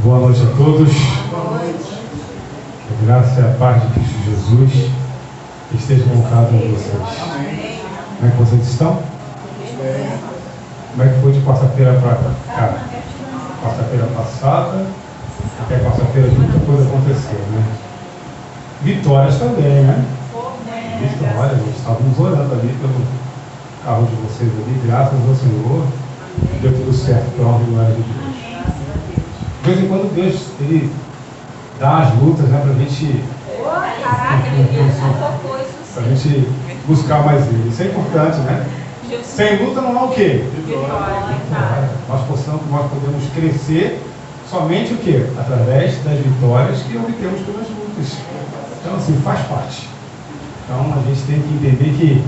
Boa noite a todos. Que a graça e a paz de Cristo Jesus estejam com cada um de vocês. Como é que vocês estão? Como é que foi de quarta-feira para cá? Quarta-feira passada, até quarta-feira muita coisa aconteceu, né? Vitórias também, né? Vitórias, estávamos orando ali pelo carro de vocês ali, graças ao Senhor, deu tudo certo, para a honra e glória de Deus. De vez em quando Deus, Ele dá as lutas, né, para a gente... Para a gente buscar mais Ele. Isso é importante, né? Sem luta não há o quê? Vitória. Nós podemos crescer somente o quê? Através das vitórias que obtemos pelas lutas. Então, assim, faz parte. Então, a gente tem que entender que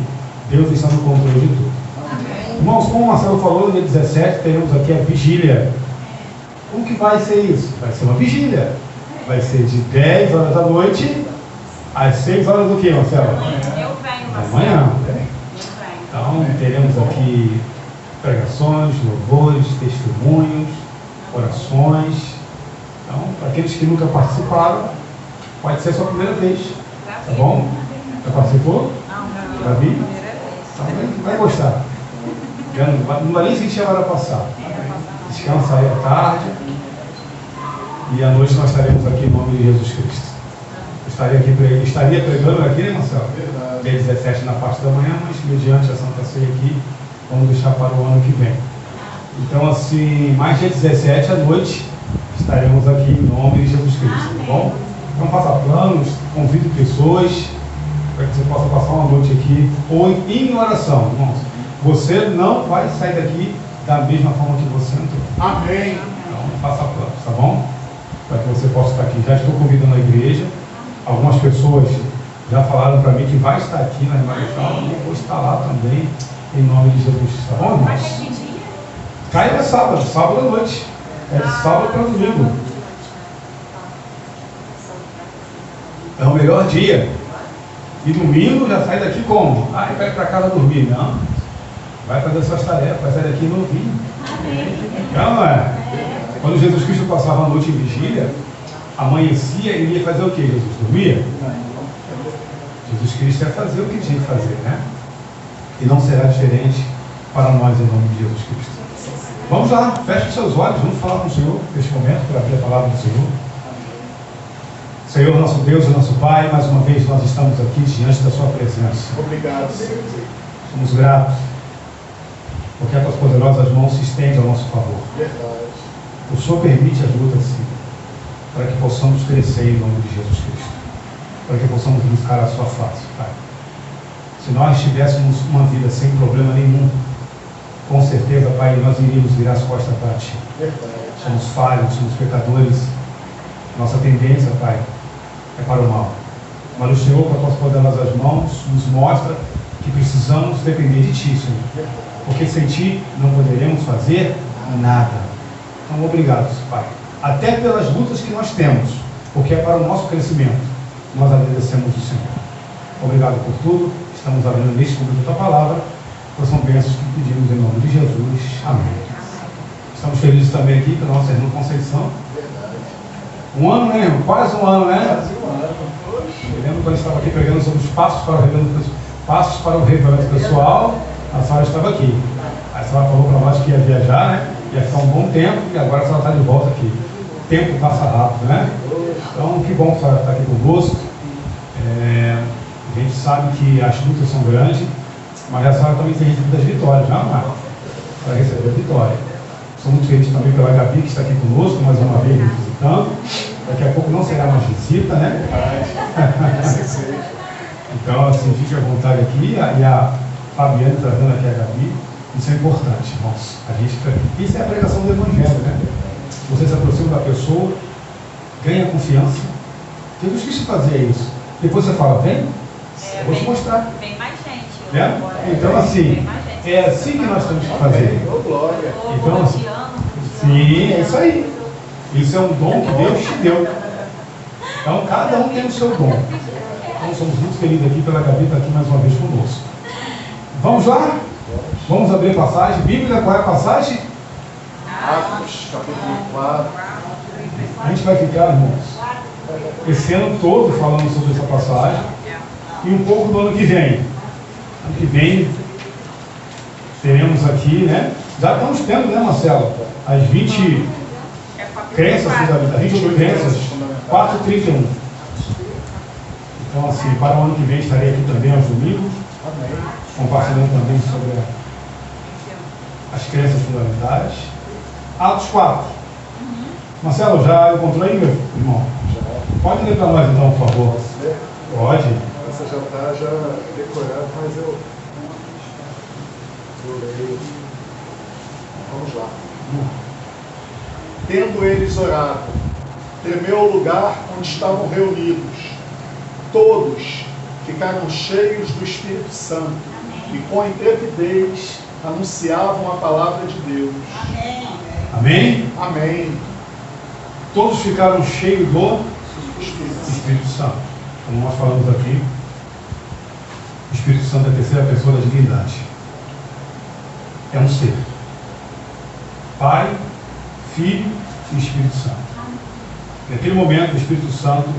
Deus está no controle de tudo. Irmãos, como o Marcelo falou, no dia 17 teremos aqui a vigília. Como que vai ser isso? Vai ser uma vigília. Vai ser de 10 horas da noite às 6 horas do quê, Marcelo? Eu venho, Marcelo. Amanhã. Então, teremos aqui pregações, louvores, testemunhos, orações. Então, para aqueles que nunca participaram, pode ser a sua primeira vez. Tá bom? Já participou? Não, Já vi? primeira vez. Então, vai gostar. Não vai nem sentir a hora passar. Descansa aí à tarde. E à noite nós estaremos aqui em nome de Jesus Cristo. Estaria pregando aqui, né, Marcelo? Dia 17 na parte da manhã, mas mediante a Santa Ceia aqui, vamos deixar para o ano que vem. Então, assim, mais dia 17 à noite, estaremos aqui em nome de Jesus Cristo, tá bom? Então, faça planos, convide pessoas, para que você possa passar uma noite aqui, ou em oração, irmãos. Você não vai sair daqui da mesma forma que você entrou. Amém. Então, faça planos, tá bom? Para que você possa estar aqui. Já estou convidando a igreja. Algumas pessoas já falaram para mim que vai estar aqui na Marechal. E eu vou estar lá também, em nome de Jesus. Tá bom, irmãos? Mas é que dia? Cai na sábado à noite. É de sábado para domingo. É o melhor dia. E domingo já sai daqui como? Ah, vai para casa dormir. Não. Vai fazer suas tarefas, vai sair daqui novinho. Não é? Quando Jesus Cristo passava a noite em vigília, amanhecia e ia fazer o que? Jesus dormia? Jesus Cristo ia fazer o que tinha que fazer, né? E não será diferente para nós em nome de Jesus Cristo. Vamos lá, feche seus olhos, vamos falar com o Senhor neste momento, para abrir a palavra do Senhor. Senhor, nosso Deus e nosso Pai, mais uma vez nós estamos aqui diante da Sua presença. Obrigado, Senhor. Somos gratos, porque as Tuas poderosas mãos se estendem ao nosso favor. Verdade. O Senhor permite as lutas, sim, para que possamos crescer em nome de Jesus Cristo, para que possamos buscar a Sua face, Pai. Se nós tivéssemos uma vida sem problema nenhum, com certeza, Pai, nós iríamos virar as costas para Ti. Verdade. Somos falhos, somos pecadores. Nossa tendência, Pai, é para o mal. Mas o Senhor, com as Tuas poderosas mãos, nos mostra que precisamos depender de Ti, Senhor. Verdade. Porque sem Ti não poderemos fazer nada. Então, obrigado, Pai. Até pelas lutas que nós temos, porque é para o nosso crescimento. Nós agradecemos o Senhor. Obrigado por tudo. Estamos abrindo neste momento a Tua palavra. Pois são bênçãos que pedimos em nome de Jesus. Amém. Estamos felizes também aqui pela nossa irmã Conceição. Um ano, né, irmão? Quase um ano, né? Eu lembro quando estava aqui pregando sobre os passos para o revelamento pessoal, a senhora estava aqui. A senhora falou para nós que ia viajar, né? Ia ficar um bom tempo e agora a senhora está de volta aqui. O tempo passa rápido, né? Então, que bom que a senhora está aqui conosco. A gente sabe que as lutas são grandes, mas a senhora também tem recebido as vitórias, não é? Para receber a vitória. Sou muito feliz também pela Gabi, que está aqui conosco, mais uma vez nos visitando. Daqui a pouco não será mais visita, né? Então, assim, fique à vontade aqui. E a Fabiana trazendo aqui a Gabi. Isso é importante, irmãos. Isso é a pregação do Evangelho, né? Você se aproxima da pessoa, ganha confiança. Jesus quis fazer isso. Depois você fala, vem, eu vou te mostrar. Vem mais gente. Né? Então, assim, é assim que nós temos que fazer. Então, assim, sim, é isso aí. Isso é um dom que Deus te deu. Então, cada um tem o seu dom. Então, somos muito felizes aqui pela Gabi estar aqui mais uma vez conosco. Vamos lá? Vamos abrir a passagem. Bíblia, qual é a passagem? Atos, capítulo 4. A gente vai ficar, irmãos, esse ano todo falando sobre essa passagem e um pouco do ano que vem. Ano que vem teremos aqui, né? Já estamos tendo, né, Marcelo? As 20 crenças fundamentais, 20 crenças, 4h31. Então, assim, para o ano que vem estarei aqui também aos domingos, compartilhando também sobre as crenças fundamentais. Atos 4. Marcelo, já encontrou aí, meu irmão? Já. Pode ler para nós então, por favor. Pode. Essa já está decorada, mas eu leio. Vamos lá. Tendo eles orado, tremeu o lugar onde estavam reunidos. Todos ficaram cheios do Espírito Santo e com intrepidez anunciavam a palavra de Deus. Amém? Amém. Todos ficaram cheios do Espírito Santo. Como nós falamos aqui, o Espírito Santo é a terceira pessoa da divindade. É um ser. Pai, Filho e Espírito Santo. Naquele momento, o Espírito Santo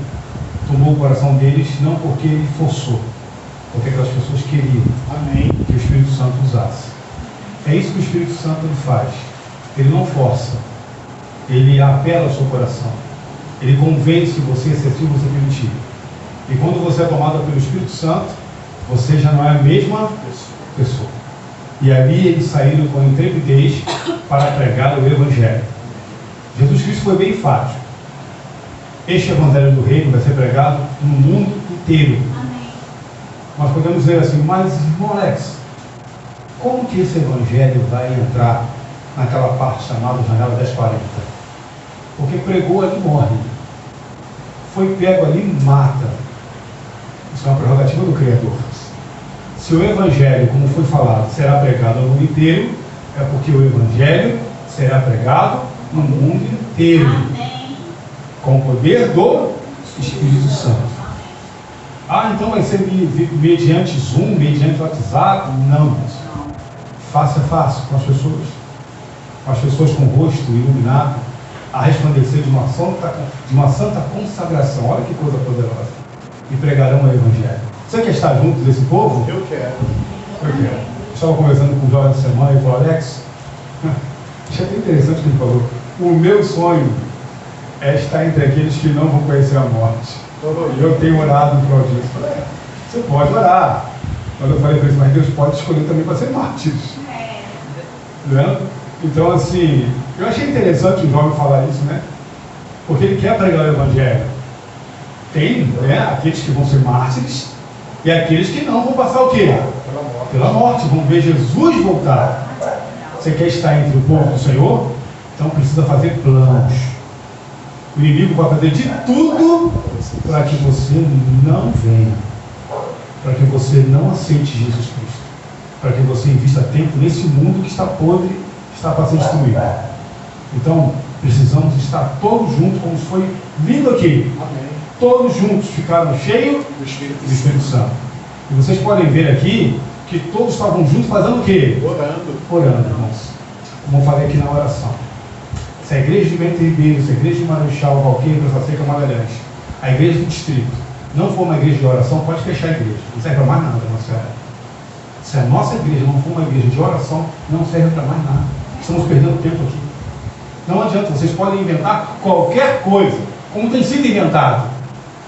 tomou o coração deles, não porque ele forçou, porque aquelas pessoas queriam. Amém. Que o Espírito Santo usasse. É isso que o Espírito Santo faz. Ele não força. Ele apela ao seu coração. Ele convence você se assim você permitir. E quando você é tomado pelo Espírito Santo, você já não é a mesma pessoa. E ali eles saíram com intrepidez para pregar o Evangelho. Jesus Cristo foi bem enfático. Este Evangelho do Reino vai ser pregado no mundo inteiro. Amém. Nós podemos dizer assim, mas irmão Alex, como que esse Evangelho vai entrar naquela parte chamada janela 1040? Porque pregou ali morre. Foi pego ali mata. Isso é uma prerrogativa do Criador. Se o Evangelho, como foi falado, será pregado no mundo inteiro, é porque o Evangelho será pregado no mundo inteiro. Amém. Com o poder do Espírito Santo. Ah, então vai ser mediante Zoom, mediante WhatsApp? Não. Face a face com as pessoas com o rosto iluminado, a resplandecer de uma santa consagração. Olha que coisa poderosa. E pregarão o Evangelho. Você quer estar junto desse povo? Eu quero. Eu quero. Eu estava conversando com o jovem essa semana e ele falou, Alex, achei até interessante o que ele falou. O meu sonho é estar entre aqueles que não vão conhecer a morte. E eu tenho orado em prol disso. Eu falei, você pode orar. Mas eu falei para ele, mas Deus pode escolher também para ser mártires. Né? Então, assim, eu achei interessante o jovem falar isso, né? Porque ele quer pregar o Evangelho. Tem, né, aqueles que vão ser mártires e aqueles que não vão passar o quê? Pela morte. Vão ver Jesus voltar. Você quer estar entre o povo do Senhor? Então precisa fazer planos. O inimigo vai fazer de tudo para que você não venha. Para que você não aceite Jesus Cristo. Para que você invista tempo nesse mundo que está podre, está para ser destruído. Então, precisamos estar todos juntos, como foi lindo aqui. Amém. Todos juntos ficaram cheios Do Espírito do Espírito Santo. E vocês podem ver aqui que todos estavam juntos fazendo o quê? Orando. Orando, irmãos. Como eu falei aqui na oração. Se a igreja de Bento Ribeiro, se a igreja de Marechal, Valqueira, Praça Seca, Magalhães, a igreja do distrito, não for uma igreja de oração, pode fechar a igreja. Não serve para mais nada, Marcelo. Se a nossa igreja não for uma igreja de oração, não serve para mais nada. Estamos perdendo tempo aqui. Não adianta, vocês podem inventar qualquer coisa, como tem sido inventado.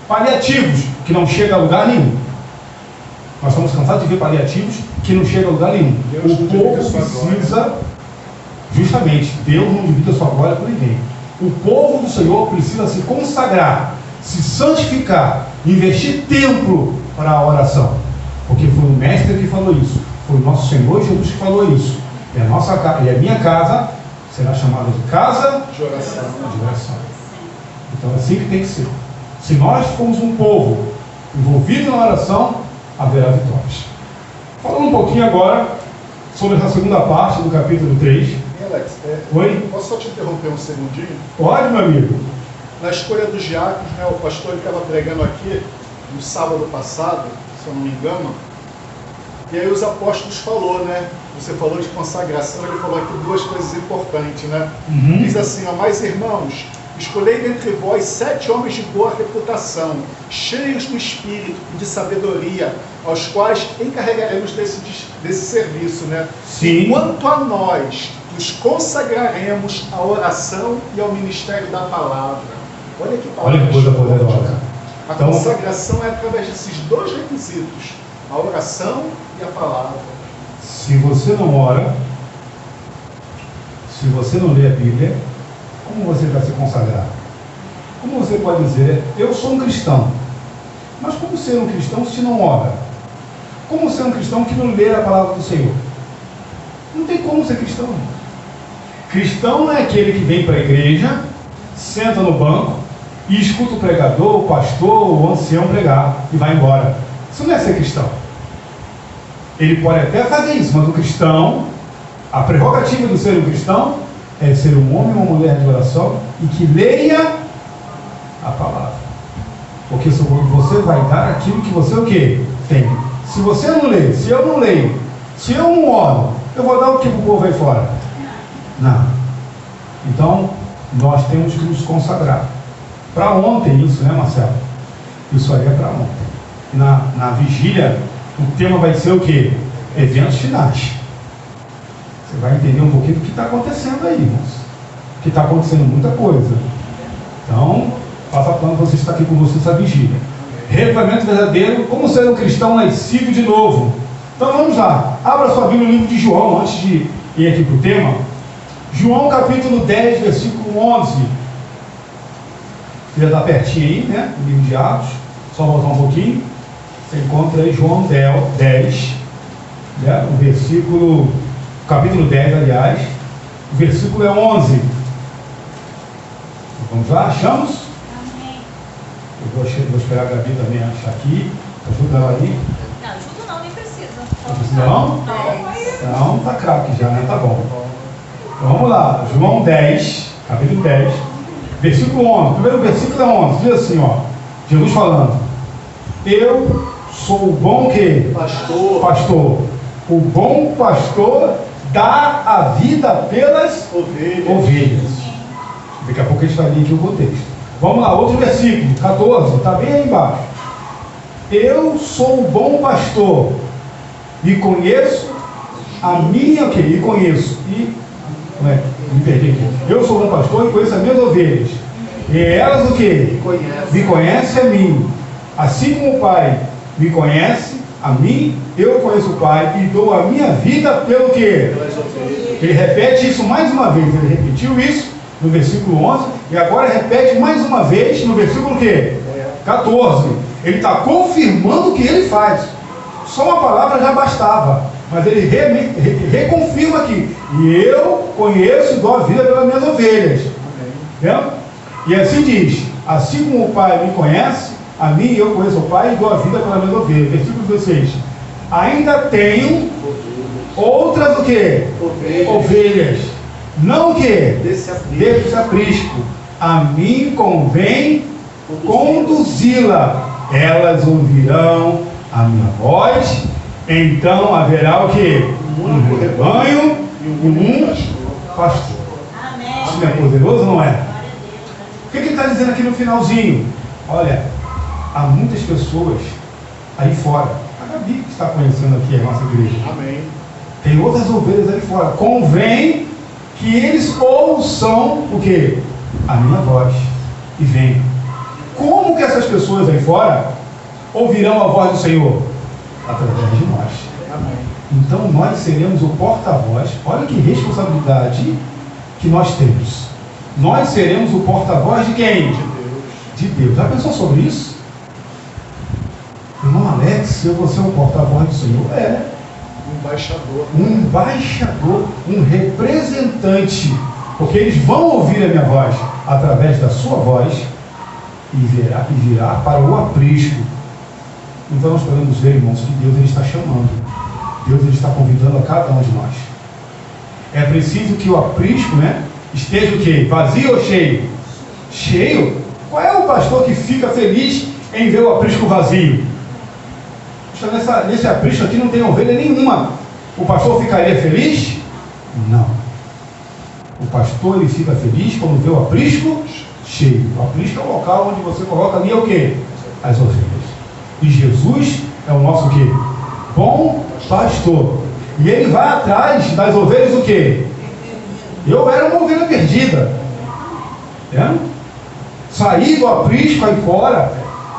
Paliativos, que não chega a lugar nenhum. Nós estamos cansados de ver paliativos que não chegam a lugar nenhum. Deus O povo precisa, justamente, Deus não divide a sua glória com ninguém. O povo do Senhor precisa se consagrar, se santificar, investir tempo para a oração. Porque foi o Mestre que falou isso. Foi o nosso Senhor Jesus que falou isso. E a nossa casa, e a minha casa será chamada de casa de oração. de oração. Então é assim que tem que ser. Se nós formos um povo envolvido na oração, haverá vitórias. Falando um pouquinho agora sobre essa segunda parte do capítulo 3. E Alex, Oi? posso só te interromper um segundinho? Pode, meu amigo. Na escolha dos diáconos, né, o pastor estava pregando aqui no sábado passado, se eu não me engano, e aí os apóstolos falou, né? Você falou de consagração, ele falou aqui duas coisas importantes, né? Diz assim, ó, mas irmãos, escolhei dentre vós 7 homens de boa reputação, cheios do Espírito e de sabedoria, aos quais encarregaremos desse serviço, né? Sim. Quanto a nós, nos consagraremos à oração e ao ministério da palavra. Olha que palavra. Olha que coisa poderosa. A Então, consagração é através desses 2 requisitos, a oração e a palavra. se você não ora, se você não lê a Bíblia, como você vai se consagrar? Como você pode dizer, eu sou um cristão? Mas como ser um cristão se não ora? Como ser um cristão que não lê a palavra do Senhor? Não tem como ser cristão. Cristão não é aquele que vem para a igreja, senta no banco e escuta o pregador, o pastor, o ancião pregar e vai embora. Isso não é ser cristão. Ele pode até fazer isso, mas o cristão, a prerrogativa do ser um cristão é ser um homem ou uma mulher de oração e que leia a palavra. Porque você vai dar aquilo que você o quê? Tem. Se você não lê, se eu não leio, se eu não oro, eu vou dar o que o povo aí fora? Não. Então, nós temos que nos consagrar. Para ontem isso, né, Marcelo? Isso aí é para ontem. Na vigília, o tema vai ser o quê? Eventos finais. Você vai entender um pouquinho do que está acontecendo aí, irmãos. Que está acontecendo muita coisa. Então, faça plano para você estar aqui com você nessa vigília. Reavivamento verdadeiro, como ser um cristão nascido de novo. Então vamos lá. Abra sua Bíblia no livro de João, antes de ir aqui para o tema. João capítulo 10, versículo 11. Já está pertinho aí, né? O livro de Atos. Só voltar um pouquinho. Você encontra aí João 10, né? O versículo, capítulo 10, aliás. O versículo é 11. Vamos lá, achamos? Amém. Eu vou esperar a Gabi também achar aqui. Ajuda ela aí. Não, ajuda não, nem precisa. Não precisa não? Não, tá craque já, né? Tá bom. Então vamos lá. João 10, capítulo 10, versículo 11. O primeiro versículo é 11. Diz assim, ó. Jesus falando. Eu sou o bom que? Pastor. O bom pastor dá a vida pelas ovelhas. Daqui a pouco a gente vai ler aqui o contexto. Vamos lá, outro versículo, 14, está bem aí embaixo. Eu sou o bom pastor e conheço a minha, e conheço, me perdi aqui. Eu sou o bom pastor e conheço as minhas ovelhas. E elas o quê? Me conhecem a mim. Assim como o Pai me conhece a mim, eu conheço o Pai e dou a minha vida pelo quê? Ele repete isso mais uma vez. Ele repetiu isso no versículo 11, e agora repete mais uma vez no versículo quê? 14. Ele está confirmando o que ele faz. Só uma palavra já bastava, mas ele reconfirma aqui. E eu conheço e dou a vida pelas minhas ovelhas. Entendeu? E assim diz, assim como o Pai me conhece, a mim eu conheço o Pai e dou a vida pelas minhas ovelhas. Versículo 16. Ainda tenho outras o quê? Ovelhas. Não o quê? Desse aprisco. A mim convém conduzi-la. Elas ouvirão a minha voz. Então haverá o quê? Um rebanho e um pastor. Amém. Isso não é poderoso ou não é? O que ele está dizendo aqui no finalzinho? Olha, há muitas pessoas aí fora. A Gabi que está conhecendo aqui a nossa igreja. Amém. Tem outras ovelhas aí fora. Convém que eles ouçam o quê? A minha voz. E venham. Como que essas pessoas aí fora ouvirão a voz do Senhor? Através de nós. Amém. Então nós seremos o porta-voz. Olha que responsabilidade que nós temos. Nós seremos o porta-voz de quem? De Deus. De Deus. Já pensou sobre isso? Irmão Alex, eu vou ser o porta-voz do Senhor? É. Embaixador. Um embaixador, um representante, porque eles vão ouvir a minha voz através da sua voz e virá para o aprisco. Então nós podemos ver, irmãos, que Deus ele está chamando, Deus ele está convidando a cada um de nós. É preciso que o aprisco, né, esteja o quê? Vazio ou cheio? Cheio? Qual é o pastor que fica feliz em ver o aprisco vazio? Nesse aprisco aqui não tem ovelha nenhuma. O pastor ficaria feliz? Não. O pastor ele fica feliz quando vê o aprisco cheio. O aprisco é o local onde você coloca ali o quê? As ovelhas. E Jesus é o nosso quê? Bom pastor. E ele vai atrás das ovelhas o quê? Eu era uma ovelha perdida. É? Saí do aprisco aí fora,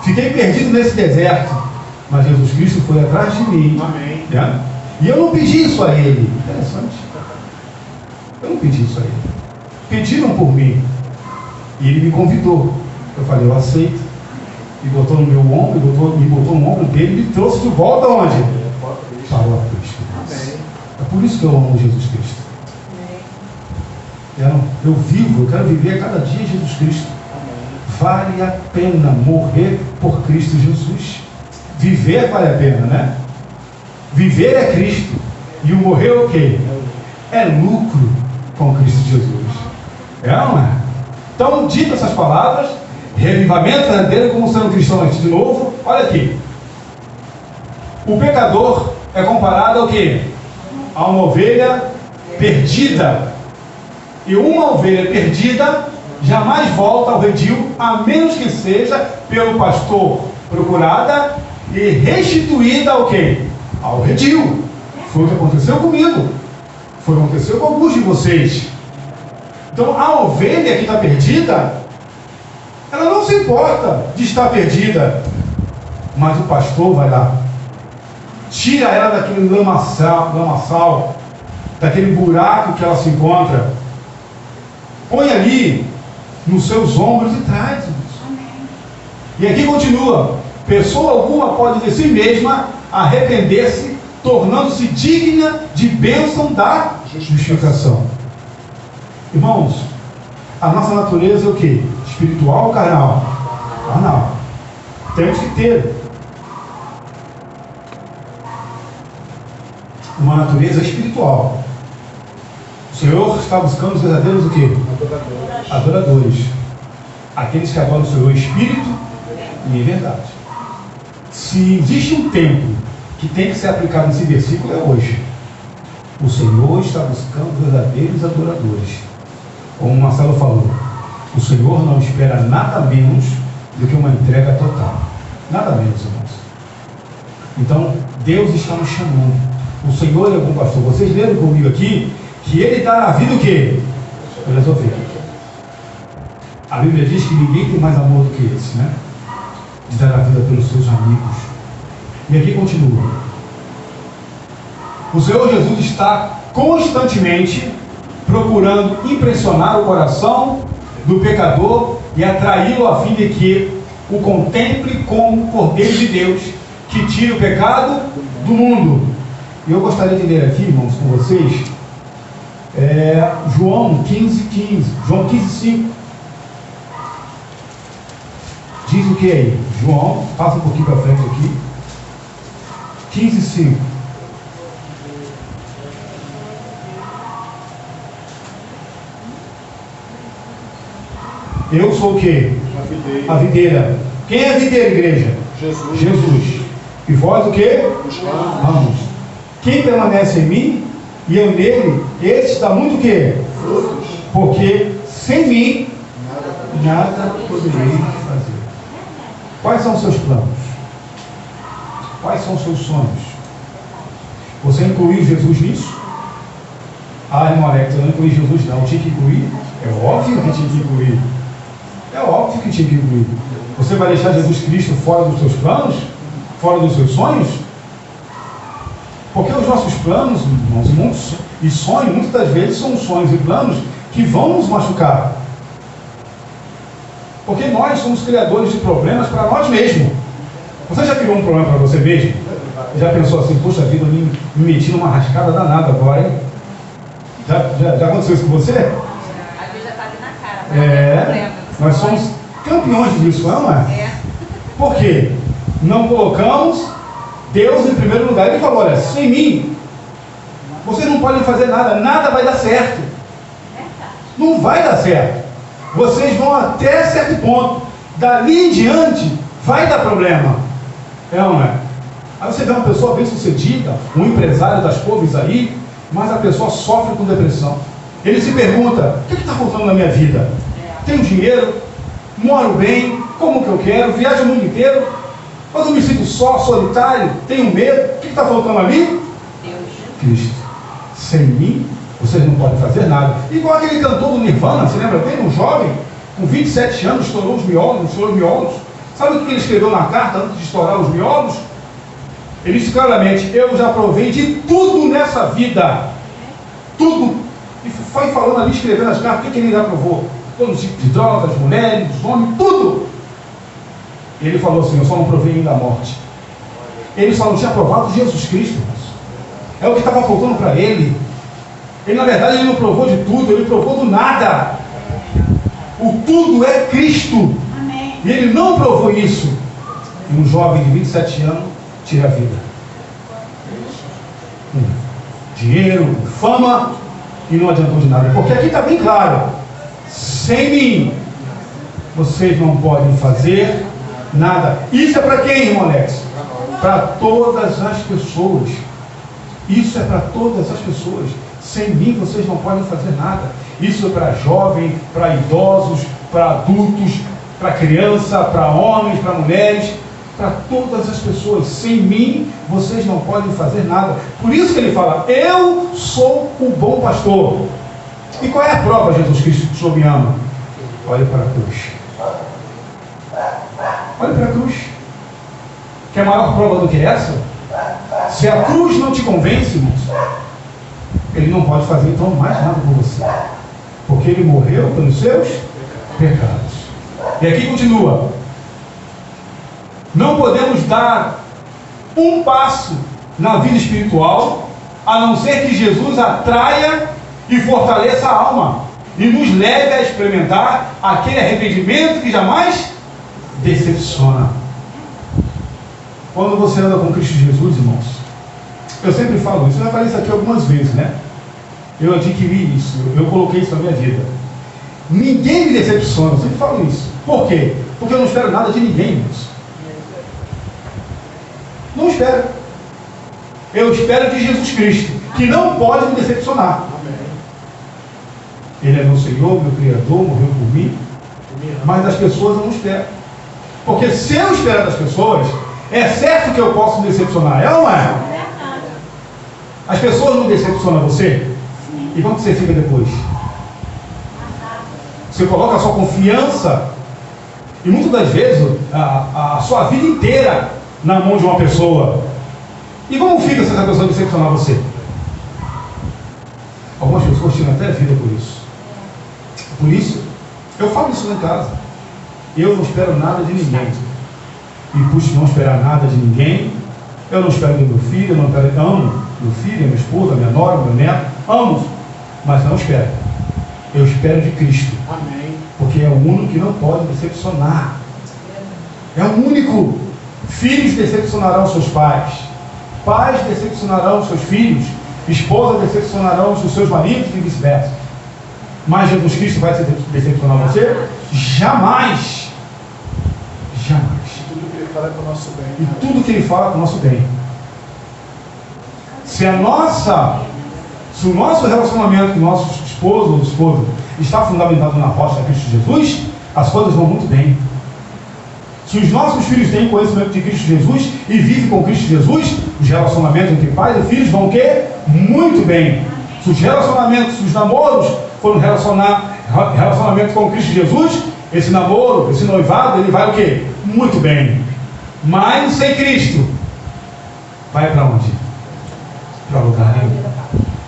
fiquei perdido nesse deserto. Mas Jesus Cristo foi atrás de mim. Amém. É? E eu não pedi isso a ele. Interessante. Eu não pedi isso a ele. Pediram por mim. E ele me convidou. Eu falei, eu aceito. E botou no meu ombro, me botou no ombro dele e me trouxe de volta onde? Para o aprisco. É por isso que eu amo Jesus Cristo. Eu vivo, eu quero viver a cada dia Jesus Cristo. Vale a pena morrer por Cristo Jesus. Viver vale a pena, né? Viver é Cristo. E o morrer é o quê? É lucro com Cristo Jesus. É ou não é? Então, dito essas palavras, revivamento verdadeiro como sendo cristãos de novo, olha aqui. O pecador é comparado ao quê? A uma ovelha perdida. E uma ovelha perdida jamais volta ao redil, a menos que seja pelo pastor procurada e restituída ao quê? Ao redil. Foi o que aconteceu comigo. Foi o que aconteceu com alguns de vocês. Então a ovelha que está perdida, ela não se importa de estar perdida, mas o pastor vai lá, tira ela daquele lamaçal, daquele buraco que ela se encontra, põe ali nos seus ombros e traz isso. E aqui continua: pessoa alguma pode de si mesma arrepender-se, tornando-se digna de bênção da justificação. Irmãos, a nossa natureza é o quê? Espiritual ou carnal? Carnal. Temos que ter uma natureza espiritual. O Senhor está buscando os verdadeiros o quê? Adoradores. Aqueles que adoram o Senhor em espírito e em verdade. Se existe um tempo que tem que ser aplicado nesse versículo, é hoje. O Senhor está buscando verdadeiros adoradores. Como o Marcelo falou, o Senhor não espera nada menos do que uma entrega total. Nada menos, irmãos. Então, Deus está nos chamando. O Senhor é bom pastor. Vocês leram comigo aqui que Ele dá na vida o quê? Pelas ovelhas. A Bíblia diz que ninguém tem mais amor do que esse, né? De dar a vida pelos seus amigos. E aqui continua. O Senhor Jesus está constantemente procurando impressionar o coração do pecador e atraí-lo a fim de que o contemple como o Cordeiro de Deus que tira o pecado do mundo. E eu gostaria de ler aqui, irmãos, com vocês, João 15:15, João 15:5. Diz o que aí? João, passa um pouquinho para frente aqui. 15:5. Eu sou o quê? A videira. Quem é a videira, igreja? Jesus. E vós o quê? Os ramos. Quem permanece em mim e eu nele, esse dá muito o quê? Frutos. Porque sem mim nada poderei fazer. Quais são os seus planos? Quais são os seus sonhos? Você incluiu Jesus nisso? Ah, irmão Alex, eu não incluí Jesus não. Tinha que incluir? É óbvio que tinha que incluir. É óbvio que tinha que incluir. Você vai deixar Jesus Cristo fora dos seus planos? Fora dos seus sonhos? Porque os nossos planos, irmãos, e sonhos, muitas das vezes são sonhos e planos que vão nos machucar. Porque nós somos criadores de problemas para nós mesmos. Você já criou um problema para você mesmo? Já pensou assim, poxa vida, eu me meti numa rascada danada agora, hein? Já aconteceu isso com você? Às vezes já está ali na cara. Nós somos campeões disso, não é? Por quê? Não colocamos Deus em primeiro lugar. Ele falou, olha, sem mim, vocês não podem fazer nada, nada vai dar certo. Não vai dar certo. Vocês vão até certo ponto. Dali em diante, vai dar problema. É ou não é? Aí você vê uma pessoa bem sucedida, um empresário das couves aí, mas a pessoa sofre com depressão. Ele se pergunta, o que está faltando na minha vida? Tenho dinheiro, moro bem, como que eu quero, viajo o mundo inteiro, mas eu me sinto só, solitário, tenho medo. O que está faltando ali? Deus. Cristo. Sem mim, vocês não podem fazer nada. Igual aquele cantor do Nirvana, você lembra bem? Um jovem, com 27 anos, estourou os miolos. Sabe o que ele escreveu na carta antes de estourar os miolos? Ele disse claramente: eu já provei de tudo nessa vida. Tudo. E foi falando ali, escrevendo as cartas, o que ele já provou? Todo tipo de drogas, mulheres, homens, tudo. E ele falou assim: eu só não provei ainda a morte. Ele só não tinha provado Jesus Cristo. É o que estava faltando para ele. Ele, na verdade, ele não provou de tudo, ele provou do nada. O tudo é Cristo. Amém. E ele não provou isso. E um jovem de 27 anos tira a vida. Dinheiro, fama, e não adiantou de nada. Porque aqui está bem claro: sem mim, vocês não podem fazer nada. Isso é para quem, irmão Alex? Para todas as pessoas. Isso é para todas as pessoas. Sem mim vocês não podem fazer nada. Isso é para jovens, para idosos, para adultos, para criança, para homens, para mulheres, para todas as pessoas. Sem mim vocês não podem fazer nada. Por isso que ele fala: eu sou o bom pastor. E qual é a prova, Jesus Cristo, que o Senhor me ama? Olhe para a cruz. Olhe para a cruz. Quer maior prova do que essa? Se a cruz não te convence, irmãos, ele não pode fazer então mais nada por você, porque ele morreu pelos seus pecados. E aqui continua: não podemos dar um passo na vida espiritual a não ser que Jesus atraia e fortaleça a alma e nos leve a experimentar aquele arrependimento que jamais decepciona. Quando você anda com Cristo Jesus, irmãos, eu sempre falo isso, eu já falei isso aqui algumas vezes, né? Eu adquiri isso, eu coloquei isso na minha vida. Ninguém me decepciona, eu sempre falo isso. Por quê? Porque eu não espero nada de ninguém, irmãos. Não espero. Eu espero de Jesus Cristo, que não pode me decepcionar. Ele é meu Senhor, meu Criador, morreu por mim. Mas das pessoas eu não espero. Porque se eu esperar das pessoas, é certo que eu posso me decepcionar. É ou não é? As pessoas não decepcionam você? E como você fica depois? Você coloca a sua confiança e muitas das vezes a sua vida inteira na mão de uma pessoa. E como fica se essa pessoa decepcionar você? Algumas pessoas tiram até vida por isso. Por isso, eu falo isso lá em casa. Eu não espero nada de ninguém. E por não esperar nada de ninguém, eu não espero do meu filho, eu não espero, amo meu filho, minha esposa, minha nora, meu neto, amo, mas não espero. Eu espero de Cristo. Amém. Porque é o único que não pode decepcionar. É o único. Filhos decepcionarão seus pais, pais decepcionarão seus filhos, esposas decepcionarão os seus maridos e vice-versa. Mas Jesus Cristo vai se decepcionar você? Jamais. Jamais. Tudo que ele fala é para o nosso bem. E tudo que ele fala é para o nosso bem. Se o nosso relacionamento com o nosso esposo ou esposa está fundamentado na rocha de Cristo Jesus, as coisas vão muito bem. Se os nossos filhos têm conhecimento de Cristo Jesus e vivem com Cristo Jesus, os relacionamentos entre pais e filhos vão o quê? Muito bem. Se os relacionamentos, se os namoros forem relacionamento com Cristo Jesus, esse namoro, esse noivado, ele vai o quê? Muito bem. Mas sem Cristo, vai para onde? Para lugar nenhum.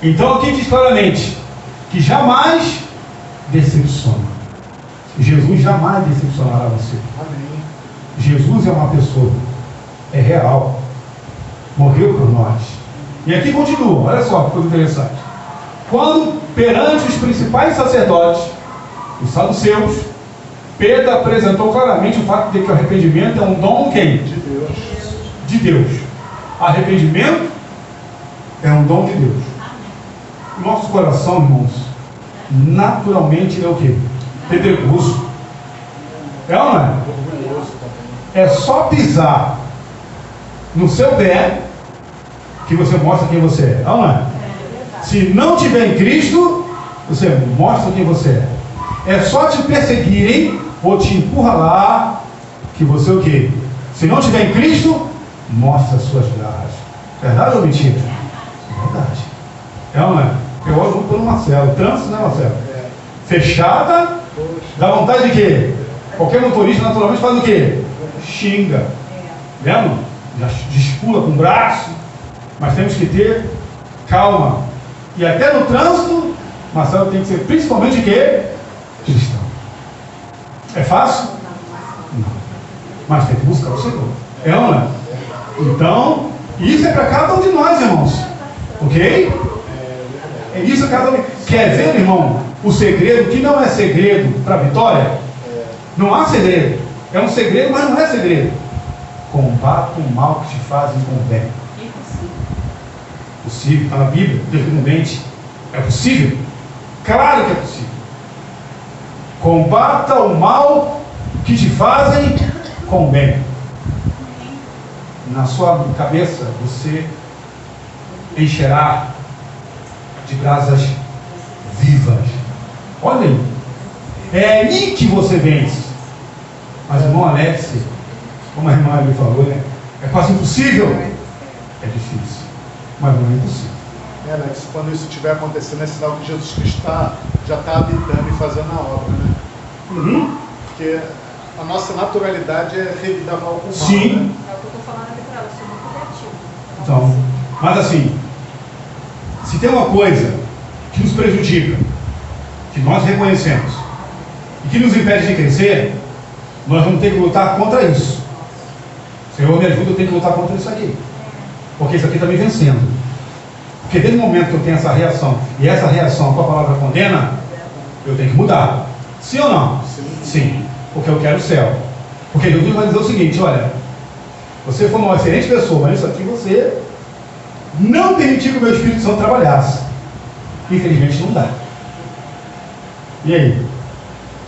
Então aqui diz claramente que jamais decepciona. Jesus jamais decepcionará você. Amém. Jesus é uma pessoa, é real, morreu por nós. E aqui continua, olha só que coisa interessante. Quando perante os principais sacerdotes, os saduceus, Pedro apresentou claramente o fato de que o arrependimento é um dom quem? De Deus. De Deus. Arrependimento é um dom de Deus. O nosso coração, irmãos, naturalmente é o quê? Pedregoso. É ou não é? É só pisar no seu pé que você mostra quem você é. Não é? Se não tiver em Cristo, você mostra quem você é. É só te perseguirem ou te empurra lá, que você o quê? Se não tiver em Cristo, mostra as suas garras. Verdade ou mentira? Verdade. É ou não é? Eu olho muito pelo Marcelo. Trânsito, né, Marcelo? Fechada, dá vontade de quê? Qualquer motorista naturalmente faz o quê? Xinga. Lembra? Já despula com o braço. Mas temos que ter calma. E até no trânsito, Marcelo tem que ser principalmente o quê? Cristão. É fácil? Não. Mas tem que buscar o Senhor. É ou não é? Então, isso é para cada um de nós, irmãos. Ok? É isso cada um. Quer ver, irmão, o segredo, que não é segredo para a vitória? Não há segredo. É um segredo, mas não é segredo. Combata o mal que te fazem com o bem. Possível, está na Bíblia, definitivamente. É possível? Claro que é possível. Combata o mal que te fazem com o bem. Na sua cabeça você encherá de brasas vivas. Olha aí. É aí que você vence. Mas, irmão Alex, como a irmã ali falou, né? É quase impossível. É difícil, mas não é impossível. Alex, quando isso estiver acontecendo, é sinal que Jesus Cristo já está habitando e fazendo a obra, né? Porque a nossa naturalidade é revidar mal com mal. Sim. Né? É o que eu estou falando aqui para ela, eu sou muito criativo. Então, mas assim, se tem uma coisa que nos prejudica, que nós reconhecemos, e que nos impede de crescer, nós vamos ter que lutar contra isso. Senhor, me ajuda, eu tenho que lutar contra isso aqui. Porque isso aqui está me vencendo. Porque desde o momento que eu tenho essa reação, e essa reação com a palavra condena, eu tenho que mudar. Sim ou não? Sim. Porque eu quero o céu. Porque Jesus vai dizer o seguinte, olha, você foi uma excelente pessoa, mas isso aqui você não permitiu que o meu Espírito Santo trabalhasse. Infelizmente não dá. E aí?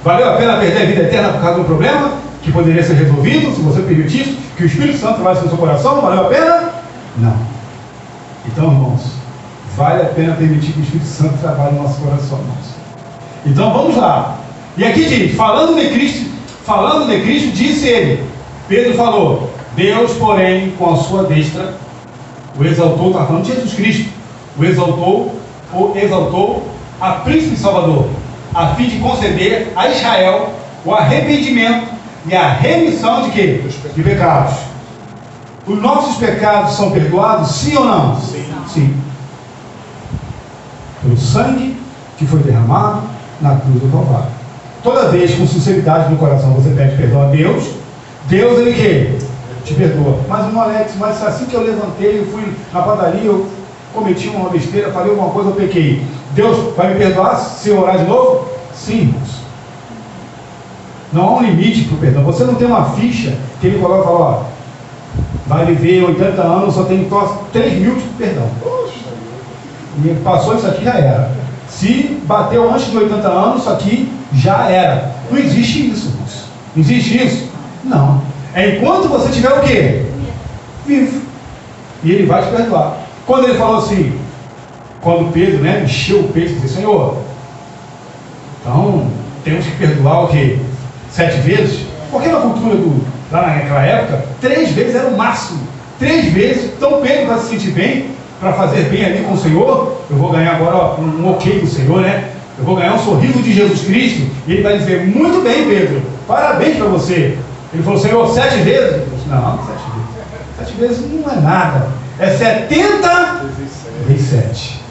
Valeu a pena perder a vida eterna por causa de um problema que poderia ser resolvido se você permitisse que o Espírito Santo trabalhasse no seu coração? Valeu a pena? Não. Então, irmãos, vale a pena permitir que o Espírito Santo trabalhe no nosso coração, irmãos. Então vamos lá. E aqui diz, falando de Cristo, disse ele, Pedro falou, Deus, porém, com a sua destra, o exaltou, está falando de Jesus Cristo, o exaltou a príncipe salvador, a fim de conceder a Israel o arrependimento e a remissão de quê? De pecados. Os nossos pecados são perdoados, sim ou não? Sim. Pelo sangue que foi derramado na cruz do Calvário. Toda vez com sinceridade no coração você pede perdão a Deus, Deus ele quê? Te perdoa. Mas irmão Alex, mas assim que eu levantei, eu fui na padaria, eu cometi uma besteira, falei alguma coisa, eu pequei. Deus vai me perdoar se eu orar de novo? Sim, irmãos. Não há um limite para o perdão. Você não tem uma ficha que ele coloca e fala, ó, vai viver 80 anos, só tem 3 mil de perdão. E passou isso aqui, já era. Se bateu antes de 80 anos, isso aqui já era. Não existe isso, irmãos. Não existe isso? Não. É enquanto você tiver o quê? Vivo. E ele vai te perdoar. Quando ele falou assim, quando Pedro, né, encheu o peito e disse, Senhor, então temos que perdoar o quê? 7 vezes? Porque na cultura lá naquela época, 3 vezes era o máximo. 3 vezes. Então Pedro vai se sentir bem, para fazer bem ali com o Senhor. Eu vou ganhar agora um ok do Senhor, né? Eu vou ganhar um sorriso de Jesus Cristo. E ele vai dizer, muito bem, Pedro, parabéns para você. Ele falou, Senhor, 7 vezes? Eu disse, não, 7 vezes. 7 vezes não é nada. É 70 vezes 7.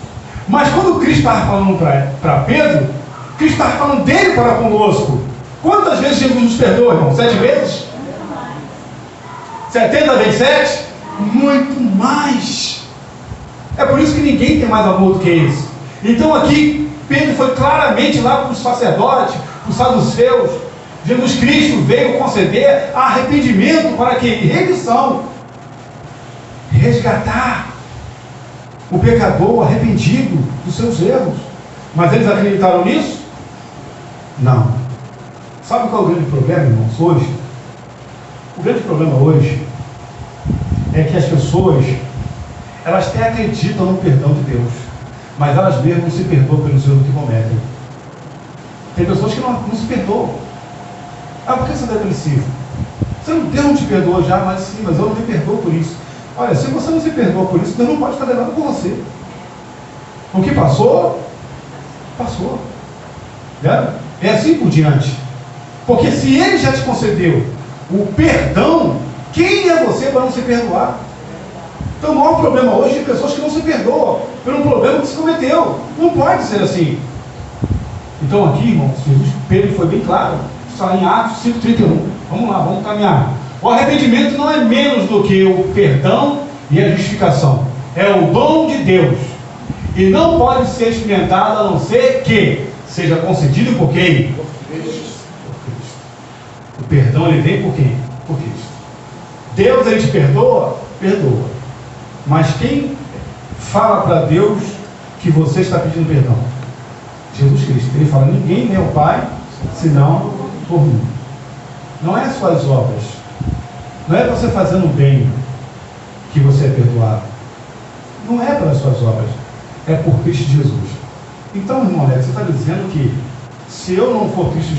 Mas quando Cristo estava falando para Pedro, Cristo estava falando dele para conosco. Quantas vezes Jesus nos perdoa, irmão? 7 vezes? 70 vezes 7? Muito mais. É por isso que ninguém tem mais amor do que esse. Então aqui, Pedro foi claramente lá para os sacerdotes, para os saduceus. Jesus Cristo veio conceder arrependimento para que? Remissão. Resgatar o pecador arrependido dos seus erros. Mas eles acreditaram nisso? Não. Sabe qual é o grande problema, irmãos, hoje? O grande problema hoje é que as pessoas, elas até acreditam no perdão de Deus, mas elas mesmas não se perdoam pelos erros que cometem. Tem pessoas que não se perdoam. Ah, por que você é depressivo? Deus não te perdoou já, mas sim, mas eu não me perdoo por isso. Olha, se você não se perdoa por isso, Deus não pode fazer nada com você. O que passou, passou. É assim por diante. Porque se Ele já te concedeu o perdão, quem é você para não se perdoar? Então o maior problema hoje é de pessoas que não se perdoam pelo problema que se cometeu. Não pode ser assim. Então aqui, irmãos, Pedro foi bem claro. Está em Atos 5,31. Vamos lá, vamos caminhar. O arrependimento não é menos do que o perdão e a justificação. É o dom de Deus. E não pode ser experimentado a não ser que seja concedido por quem? Por Cristo. O perdão ele vem por quem? Por Cristo. Deus ele te perdoa? Perdoa. Mas quem fala para Deus que você está pedindo perdão? Jesus Cristo. Ele fala, ninguém vem ao Pai senão por mim. Não é as suas obras. Não é você fazendo bem que você é perdoado. Não é pelas suas obras. É por Cristo Jesus. Então, irmão Alex, você está dizendo que se eu não for a Cristo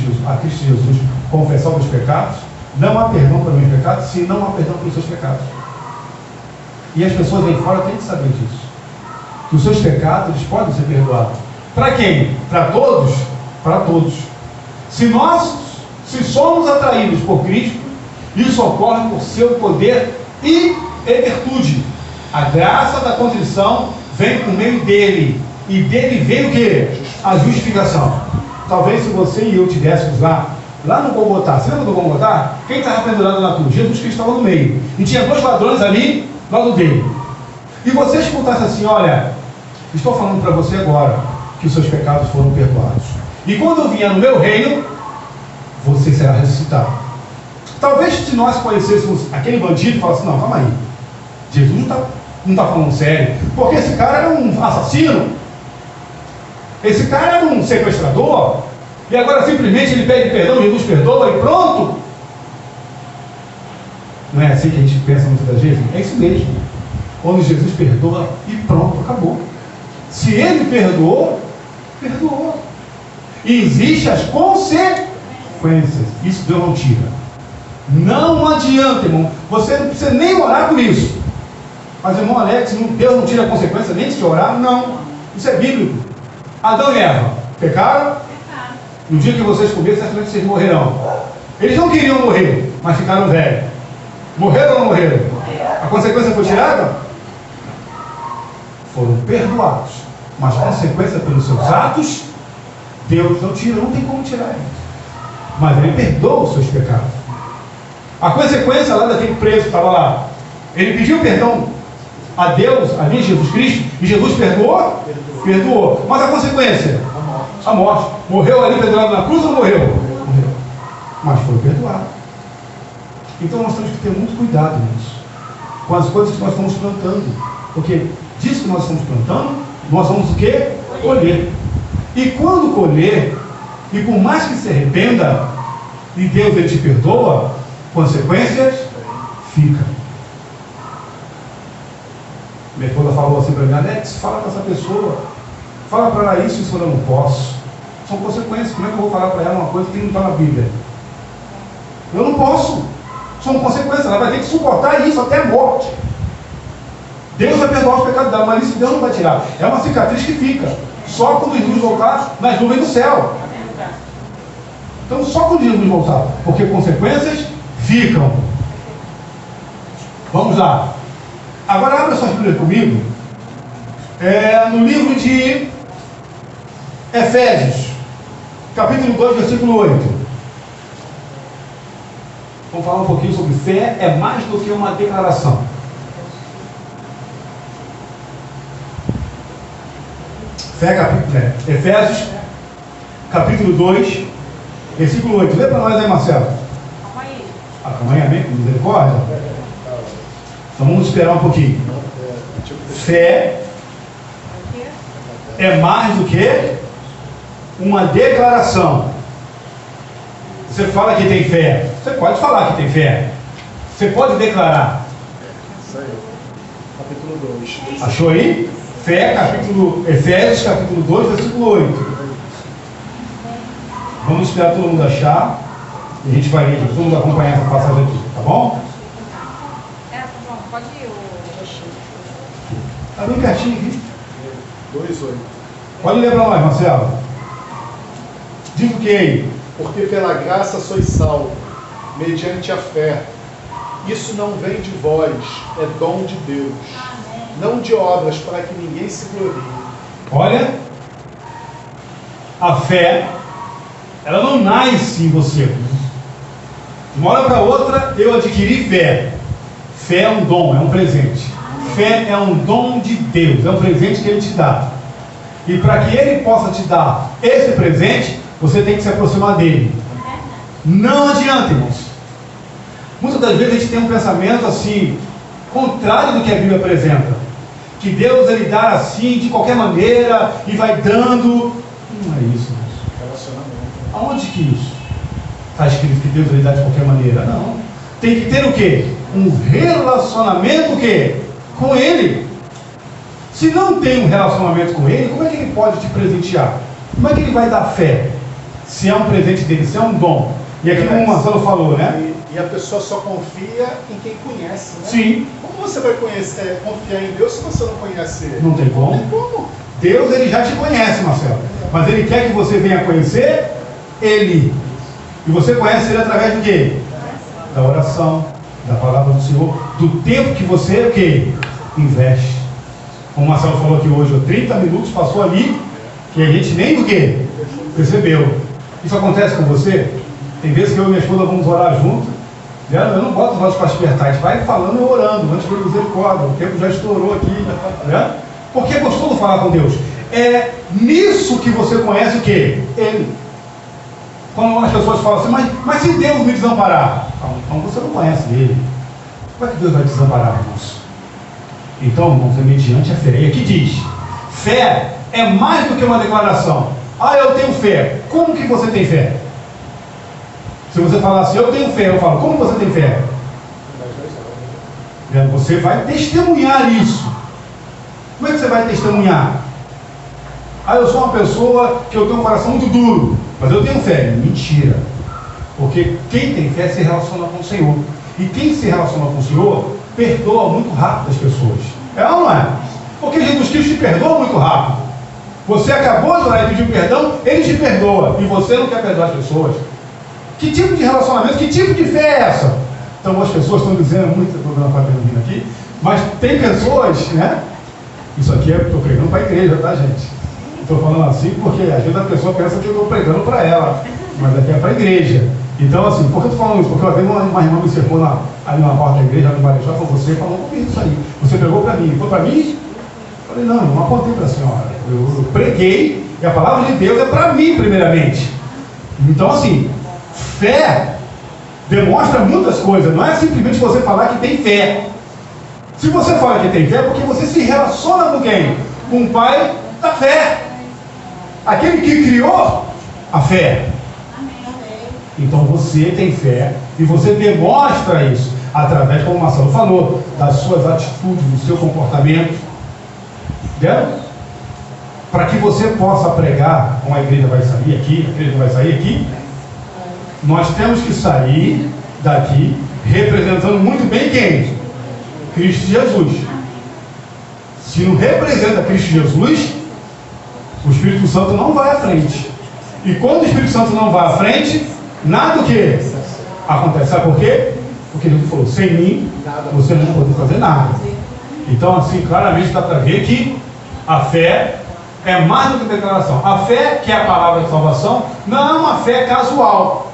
Jesus confessar os meus pecados, não há perdão para os meus pecados, se não há perdão para os seus pecados. E as pessoas aí fora têm que saber disso. Que os seus pecados eles podem ser perdoados. Para quem? Para todos? Para todos. Se somos atraídos por Cristo, isso ocorre por seu poder e virtude. A graça da contrição vem por meio dele. E dele vem o quê? A justificação. Talvez se você e eu tivéssemos lá no Golgotá, você lembra do Golgotá? Quem estava pendurado na cruz? Jesus Cristo estava no meio. E tinha 2 ladrões ali, do lado dele. E você escutasse assim, olha, estou falando para você agora que os seus pecados foram perdoados. E quando eu vier no meu reino, você será ressuscitado. Talvez se nós conhecêssemos aquele bandido e falasse, não, calma aí. Jesus não está falando sério. Porque esse cara era um assassino. Esse cara era um sequestrador. E agora simplesmente ele pede perdão, Jesus perdoa e pronto. Não é assim que a gente pensa muitas das vezes? É isso mesmo. Quando Jesus perdoa e pronto, acabou. Se ele perdoou, perdoou. E existem as consequências. Isso Deus não tira. Não adianta, irmão. Você não precisa nem orar por isso. Mas, irmão Alex, Deus não tira a consequência nem se orar? Não. Isso é bíblico. Adão e Eva pecaram? No dia que vocês comerem, certamente vocês morrerão. Eles não queriam morrer, mas ficaram velhos. Morreram ou não morreram? A consequência foi tirada? Foram perdoados. Mas a consequência pelos seus atos, Deus não tira, não tem como tirar eles. Mas Ele perdoa os seus pecados. A consequência lá daquele preso que estava lá, ele pediu perdão a Deus, a mim, Jesus Cristo, e Jesus perdoou? Perdoou. Mas a consequência? A morte. Morreu ali pendurado na cruz ou morreu? Morreu. Mas foi perdoado. Então nós temos que ter muito cuidado nisso, com as coisas que nós estamos plantando. Porque disso que nós estamos plantando, nós vamos o quê? Colher. E quando colher, e por mais que se arrependa, e Deus ele te perdoa, consequências fica. Minha esposa falou assim para mim, Alex, fala para essa pessoa, fala para ela isso eu não posso. São consequências. Como é que eu vou falar para ela uma coisa que não está na Bíblia? Eu não posso. São consequências. Ela vai ter que suportar isso até a morte. Deus vai perdoar os pecados dela, mas isso Deus não vai tirar. É uma cicatriz que fica. Só quando Jesus voltar nas nuvens do céu. Então só quando Jesus voltar. Porque consequências ficam. Vamos lá. Agora abra suas Bíblias comigo. No livro de Efésios, capítulo 2, versículo 8. Vamos falar um pouquinho sobre fé. É mais do que uma declaração. Efésios, capítulo 2, versículo 8. Lê para nós aí, Marcelo. Calma aí. Calma aí, amém? Com misericórdia. Então vamos esperar um pouquinho. Fé é mais do que uma declaração. Você fala que tem fé. Você pode falar que tem fé. Você pode declarar. Isso aí. Capítulo 2. Achou aí? Fé, Efésios, capítulo 2, versículo 8. Vamos esperar todo mundo achar. E a gente vai ler aqui, todo mundo acompanhar essa passagem aqui, tá bom? João, pode ir Tá bem pertinho aqui. 2:8. Pode ler para nós, Marcelo. Diz o que aí? Porque pela graça sois salvos, mediante a fé. Isso não vem de vós, é dom de Deus. Não de obras, para que ninguém se glorie. Olha, a fé, ela não nasce em você. De uma hora para outra, eu adquiri fé. Fé é um dom, é um presente. Fé é um dom de Deus, é um presente que Ele te dá. E para que Ele possa te dar esse presente, você tem que se aproximar dEle. Não adianta, irmãos. Muitas das vezes a gente tem um pensamento assim, contrário do que a Bíblia apresenta. Que Deus Ele dá assim, de qualquer maneira, e vai dando. Não é isso, irmãos. Relacionamento. Aonde que isso? Está escrito que Deus Ele dá de qualquer maneira? Não. Tem que ter o quê? Um relacionamento o quê? Com Ele. Se não tem um relacionamento com Ele, como é que Ele pode te presentear? Como é que Ele vai dar fé? Se é um presente dele, se é um dom. E aqui como o Marcelo falou, né? E a pessoa só confia em quem conhece, né? Sim. Como você vai confiar em Deus se você não conhece Ele? Não tem como. Não tem como. Deus Ele já te conhece, Marcelo. Mas Ele quer que você venha conhecer Ele. E você conhece Ele através do quê? Da oração, da palavra do Senhor, do tempo que você o quê? Investe. Como o Marcelo falou aqui hoje, 30 minutos passou ali, que a gente nem o quê? Percebeu. Isso acontece com você? Tem vezes que eu e minha esposa vamos orar junto, né? Eu não boto os olhos para despertar, a gente vai falando e orando, antes de misericórdia, o tempo já estourou aqui, né? Porque é gostoso falar com Deus. É nisso que você conhece o quê? Ele. Quando as pessoas falam assim, mas se Deus me desamparar? Então você não conhece Ele. Como é que Deus vai desamparar, irmãos? Então, irmãos, é mediante a fé. E aqui diz, fé é mais do que uma declaração. Ah, eu tenho fé. Como que você tem fé? Se você falar assim, eu tenho fé, eu falo, como você tem fé? Você vai testemunhar isso. Como é que você vai testemunhar? Ah, eu sou uma pessoa que eu tenho um coração muito duro, mas eu tenho fé. Mentira. Porque quem tem fé se relaciona com o Senhor. E quem se relaciona com o Senhor, perdoa muito rápido as pessoas. É ou não é? Porque Jesus Cristo te perdoa muito rápido. Você acabou de orar e pediu perdão, Ele te perdoa. E você não quer perdoar as pessoas. Que tipo de relacionamento, que tipo de fé é essa? Então as pessoas estão dizendo muito, estou dando a Fabiana vindo aqui, mas tem pessoas, né? Isso aqui eu estou pregando para a igreja, tá, gente? Estou falando assim porque às vezes a pessoa pensa que eu estou pregando para ela, mas aqui é para a igreja. Então, assim, por que eu estou falando isso? Porque uma irmã me cercou ali na porta da igreja, no Marechal, com você, falou comigo isso aí. Você pregou para mim, foi para mim? Eu falei, não, eu não apontei para a senhora. Eu preguei, e a palavra de Deus é para mim, primeiramente. Então, assim, fé demonstra muitas coisas. Não é simplesmente você falar que tem fé. Se você fala que tem fé, é porque você se relaciona com quem? Com o Pai da fé. Aquele que criou a fé. Então você tem fé e você demonstra isso através, como o Marcelo falou, das suas atitudes, do seu comportamento. Entendeu? Para que você possa pregar, como a igreja vai sair aqui, nós temos que sair daqui representando muito bem quem? Cristo Jesus. Se não representa Cristo Jesus, o Espírito Santo não vai à frente. E quando o Espírito Santo não vai à frente, nada o que acontece. Sabe por quê? Porque Jesus falou, sem mim, você não pode fazer nada. Então, assim, claramente dá para ver que a fé é mais do que declaração. A fé, que é a palavra de salvação, não é uma fé casual.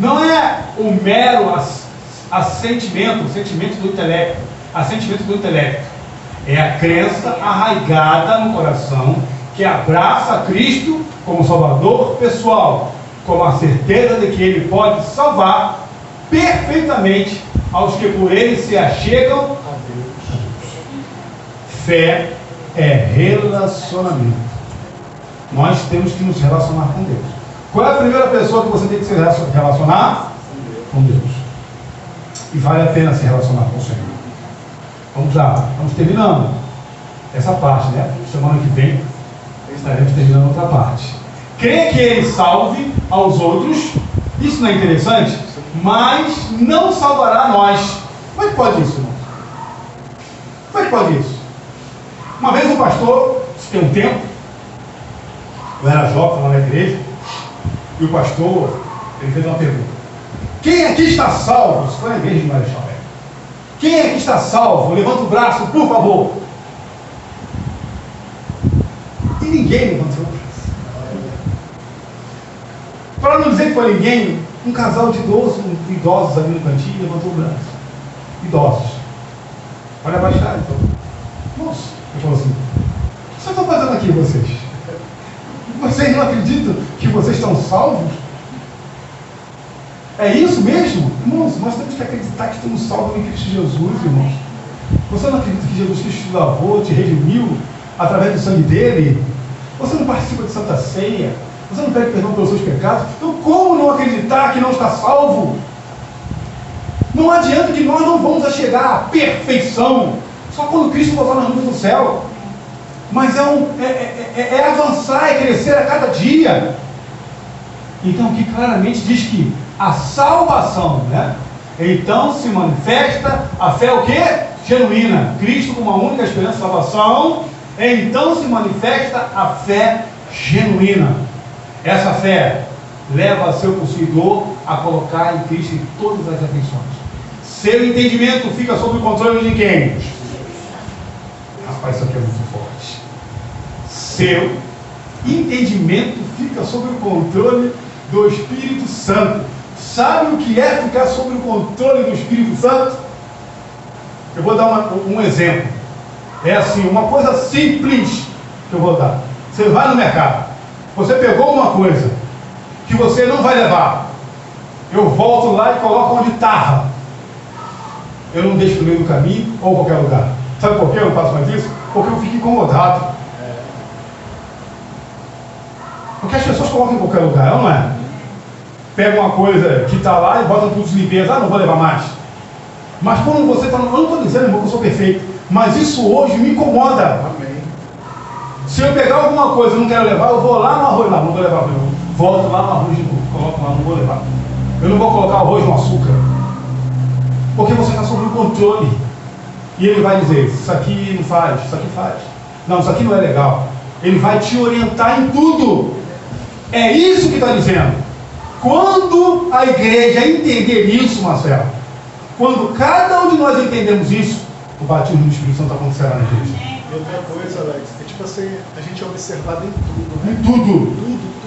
Não é o mero assentimento do intelecto. Assentimento do intelecto. É a crença arraigada no coração que abraça Cristo como Salvador pessoal, com a certeza de que Ele pode salvar perfeitamente aos que por Ele se achegam a Deus. Fé é relacionamento. Nós temos que nos relacionar com Deus. Qual é a primeira pessoa que você tem que se relacionar? Com Deus. E vale a pena se relacionar com o Senhor. Vamos lá, estamos terminando essa parte, né? Semana que vem estaremos terminando outra parte. Crê que Ele salve aos outros Isso não é interessante? Mas não salvará nós. Como é que pode isso, irmão? Como é que pode isso? Uma vez um pastor, isso tem um tempo, eu era jovem lá na igreja, e o pastor, ele fez uma pergunta: quem aqui está salvo? Isso foi na igreja de Marechal Hermes. Quem aqui está salvo? Levanta o braço, por favor. E ninguém levantou o braço. Para não dizer que foi ninguém, um casal de idosos ali no cantinho levantou o braço. Idosos. Olha abaixar, então. Nossa, ele falou assim: o que vocês estão fazendo aqui, vocês? Vocês não acreditam que vocês estão salvos? É isso mesmo? Irmãos, nós temos que acreditar que estamos salvos em Cristo Jesus, irmãos. Você não acredita que Jesus Cristo te lavou, te redimiu através do sangue dele? Você não participa de Santa Ceia? Você não pede perdão pelos seus pecados? Então como não acreditar que não está salvo? Não adianta que nós não vamos chegar à perfeição só quando Cristo voltar nas nuvens do céu. Mas é avançar, é crescer a cada dia. Então aqui claramente diz que a salvação, né? Então se manifesta a fé o quê? Genuína. Cristo como a única esperança de salvação. Então se manifesta a fé genuína. Essa fé leva seu possuidor a colocar em Cristo em todas as atenções. Seu entendimento fica sob o controle de quem? Rapaz, isso aqui é muito forte. Seu entendimento fica sob o controle do Espírito Santo. Sabe o que é ficar sob o controle do Espírito Santo? Eu vou dar um exemplo. É assim, uma coisa simples que eu vou dar. Você vai no mercado, você pegou uma coisa que você não vai levar. Eu volto lá e coloco onde estava. Eu não deixo no meio do caminho ou em qualquer lugar. Sabe por que eu não faço mais isso? Porque eu fico incomodado. Porque as pessoas colocam em qualquer lugar, não é? Pega uma coisa que está lá e botam tudo de limpeza. Ah, não vou levar mais. Mas quando você está... Eu não estou dizendo, irmão, que eu sou perfeito. Mas isso hoje me incomoda. Amém. Se eu pegar alguma coisa e não quero levar, eu vou lá no arroz. Não vou levar. Eu volto lá no arroz de novo. Coloco lá, não vou levar. Eu não vou colocar arroz no açúcar. Porque você está sob o controle. E ele vai dizer: isso aqui não faz, isso aqui faz. Não, isso aqui não é legal. Ele vai te orientar em tudo. É isso que está dizendo. Quando a igreja entender isso, Marcelo, quando cada um de nós entendemos isso, o batismo do Espírito Santo acontecerá na igreja. E outra coisa, Alex, é tipo assim, a gente é observado em tudo, né? Em tudo. Tudo.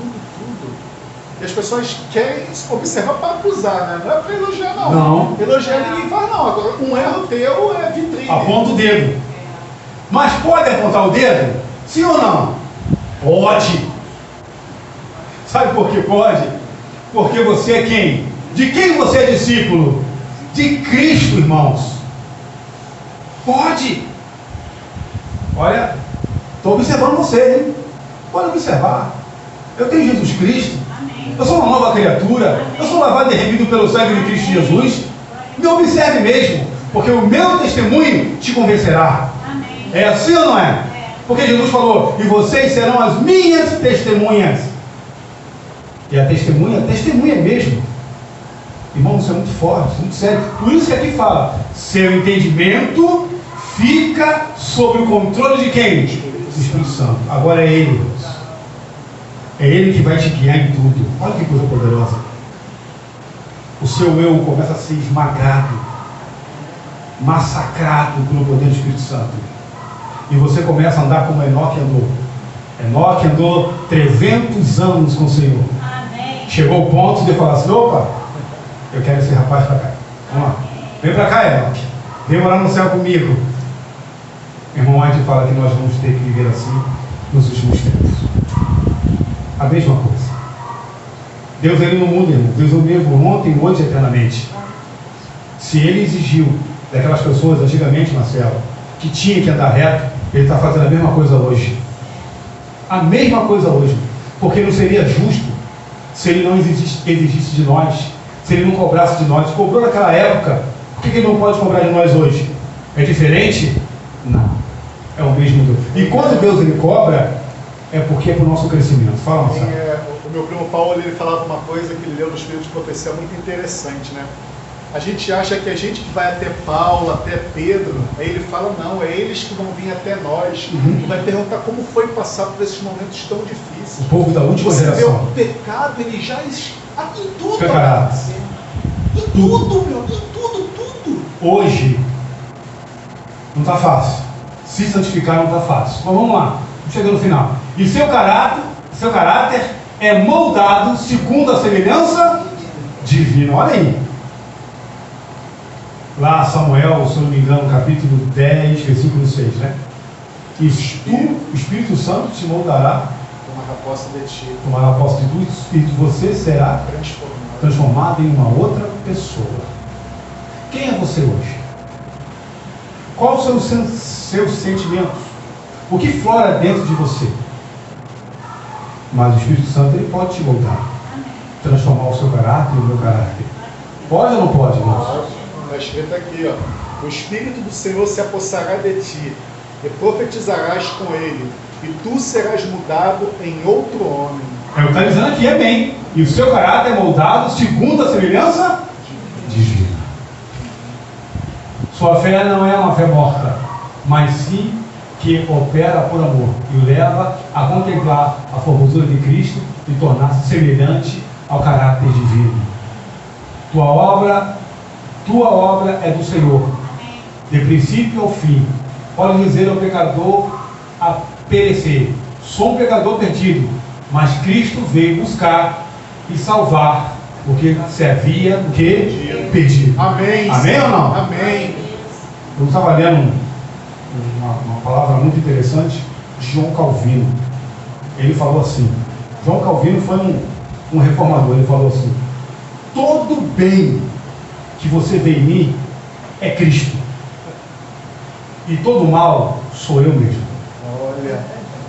E as pessoas querem observar para acusar, né? Não é para elogiar, não. Não. Elogiar ninguém faz, não. Agora, um erro teu é vitrine. Aponta o dedo. Mas pode apontar o dedo? Sim ou não? Pode. Sabe por que pode? Porque você é quem? De quem você é discípulo? De Cristo, irmãos. Pode. Olha, estou observando você, hein? Pode observar. Eu tenho Jesus Cristo. Eu sou uma nova criatura. Eu sou lavado e remido pelo sangue de Cristo Jesus. Me observe mesmo, porque o meu testemunho te convencerá. É assim ou não é? Porque Jesus falou: e vocês serão as minhas testemunhas. E a testemunha mesmo. Irmão, isso é muito forte, muito sério. Por isso que aqui fala: seu entendimento fica sob o controle de quem? Do Espírito Santo. Agora é Ele, Deus. É Ele que vai te guiar em tudo. Olha que coisa poderosa. O seu eu começa a ser esmagado, massacrado pelo poder do Espírito Santo. E você começa a andar como Enoque andou. Enoque andou 300 anos com o Senhor. Amém. Chegou o ponto de falar assim: opa, eu quero esse rapaz para cá. Vamos lá. Vem para cá, Enoque. Vem morar no céu comigo. Irmão, a gente fala que nós vamos ter que viver assim nos últimos tempos. A mesma coisa. Deus, Ele não muda, irmão. Deus é o mesmo ontem, hoje e eternamente. Se Ele exigiu daquelas pessoas antigamente, Marcelo, que tinha que andar reto, Ele está fazendo a mesma coisa hoje. A mesma coisa hoje. Porque não seria justo se Ele não exigisse de nós, se Ele não cobrasse de nós. Cobrou naquela época, por que Ele não pode cobrar de nós hoje? É diferente? Não. É o mesmo Deus. E quando Deus Ele cobra, é porque é para o nosso crescimento. Fala, Marcelo. O O meu primo Paulo, ele falava uma coisa que ele leu no Espírito de Profecia muito interessante, né? A gente acha que a gente que vai até Paulo, até Pedro, aí ele fala, não, é eles que vão vir até nós. E vai perguntar como foi passar por esses momentos tão difíceis. O povo da última Você vê geração. o pecado, ele já... Em tudo, Pecará. em tudo, meu, em tudo. Hoje, não está fácil. Se santificar não está fácil. Mas vamos lá, vamos chegar no final. E seu caráter é moldado segundo a semelhança divina. Olha aí. Lá Samuel, se eu não me engano, capítulo 10, versículo 6, né? E tu, o Espírito Santo, te moldará, Tomará posse de ti, tomará posse de tu, Espírito, você será transformado em uma outra pessoa. Quem é você hoje? Quais são os seus sentimentos? O que flora dentro de você? Mas o Espírito Santo, ele pode te moldar, transformar o seu caráter e o meu caráter. Pode ou não pode, irmãos? Está escrito aqui, ó. O Espírito do Senhor se apossará de ti, e profetizarás com ele, e tu serás mudado em outro homem. É o que está dizendo aqui, é bem. E o seu caráter é moldado segundo a semelhança divina. Sua fé não é uma fé morta, mas sim que opera por amor e o leva a contemplar a formosura de Cristo e tornar-se semelhante ao caráter divino. Tua obra é do Senhor, de princípio ao fim. Pode dizer ao pecador a perecer: sou um pecador perdido, mas Cristo veio buscar e salvar o que se havia perdido. Amém. Amém ou não? Amém. Eu estava lendo uma palavra muito interessante de João Calvino. Ele falou assim, João Calvino foi um reformador, ele falou assim: todo bem que você vê em mim é Cristo, e todo mal sou eu mesmo. Olha,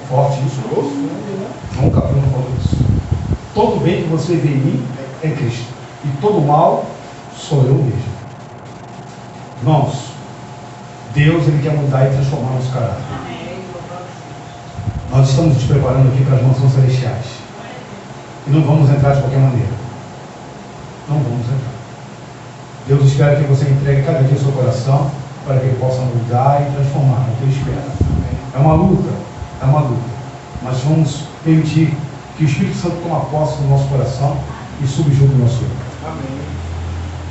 Forte isso. João Calvino falou isso. Todo bem que você vê em mim é Cristo, e todo mal sou eu mesmo. Irmãos, Deus, ele quer mudar e transformar nosso caráter. Nós estamos nos preparando aqui para as mansões celestiais, e não vamos entrar de qualquer maneira. Não vamos entrar. Deus espera que você entregue cada dia o seu coração para que ele possa mudar e transformar. É o que ele espera. É uma luta, mas vamos permitir que o Espírito Santo tome posse do nosso coração e subjugue o nosso eu. amém.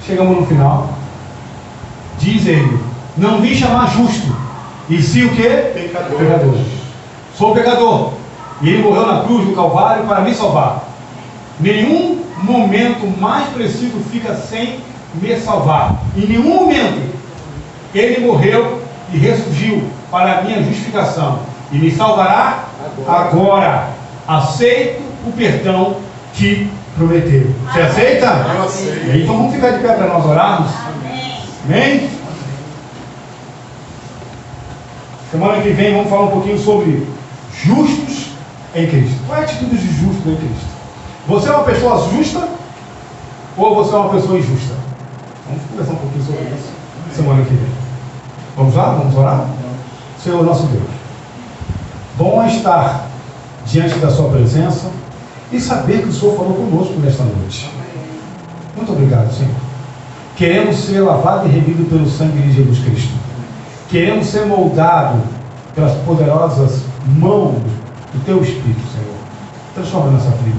Chegamos no final. Diz ele: não vim chamar justo, e sim o que? Pecador. Sou pecador, e ele morreu na cruz do Calvário para me salvar. Nenhum momento mais preciso fica sem me salvar. Em nenhum momento ele morreu e ressurgiu para a minha justificação, e me salvará agora. Aceito o perdão que prometeu. Você aceita? Eu aceito. Então vamos ficar de pé para nós orarmos. Amém? Semana que vem vamos falar um pouquinho sobre justos em Cristo. Qual é a atitude de justo em Cristo? Você é uma pessoa justa ou você é uma pessoa injusta? Vamos conversar um pouquinho sobre isso semana que vem. Vamos lá? Vamos orar? Senhor nosso Deus, bom é estar diante da sua presença e saber que o Senhor falou conosco nesta noite. Muito obrigado, Senhor. Queremos ser lavados e remidos pelo sangue de Jesus Cristo. Queremos ser moldados pelas poderosas mãos do Teu Espírito, Senhor. Transforma nossa vida.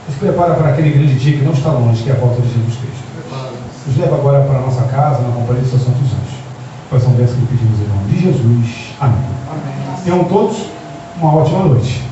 Nos prepara para aquele grande dia que não está longe, que é a volta de Jesus Cristo. Nos leva agora para a nossa casa, na companhia dos seus santos anjos. Pois são bênçãos que pedimos em nome de Jesus. Amém. Tenham todos uma ótima noite.